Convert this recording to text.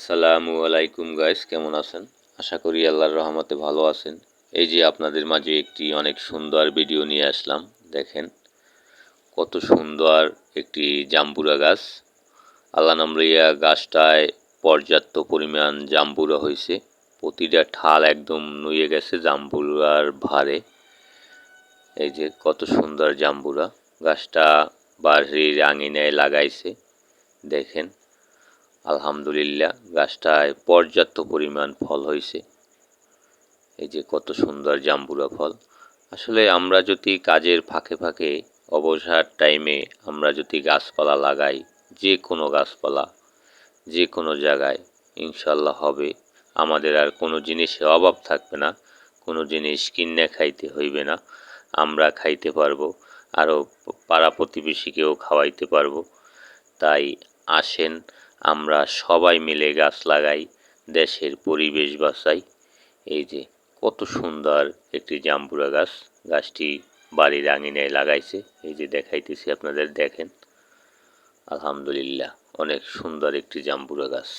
আসসালামু আলাইকুম গাইস, কেমন আছেন? আশা করি আল্লাহর রহমতে ভালো আছেন। এই যে আপনাদের মাঝে একটি অনেক সুন্দর ভিডিও নিয়ে আসলাম। দেখেন কত সুন্দর একটি জাম্বুরা গাছ। আল্লাহ নামলিয়া গাছটায় পর্যাপ্ত পরিমাণ জাম্বুরা হয়েছে। প্রতিটা ঠাল একদম নুয়ে গেছে জাম্বুরার ভারে। এই যে কত সুন্দর জাম্বুরা। গাছটা বাড়ির আঙিনায় লাগাইছে। দেখেন আলহামদুলিল্লাহ গাছটায় পর্যাপ্ত পরিমাণ ফল হয়েছে। এই যে কত সুন্দর জাম্বুরা ফল। আসলে আমরা যদি কাজের ফাঁকে ফাঁকে অবসর টাইমে আমরা যদি গাছপালা লাগাই, যে কোনো গাছপালা যে কোনো জায়গায়, ইনশাল্লাহ হবে। আমাদের আর কোনো জিনিসের অভাব থাকবে না, কোনো জিনিস কিনে খাইতে হইবে না, আমরা খাইতে পারবো, আরও পাড়া প্রতিবেশীকেও খাওয়াইতে পারবো। তাই আসেন আমরা সবাই মিলে গাছ লাগাই, দেশের পরিবেশ বাঁচাই। এই যে কত সুন্দর একটি জাম্বুরা গাছ। গাছটি বাড়ির আঙিনায় লাগাইছে। এই যে দেখাইতেছি আপনাদের, দেখেন আলহামদুলিল্লাহ অনেক সুন্দর একটি জাম্বুরা গাছ।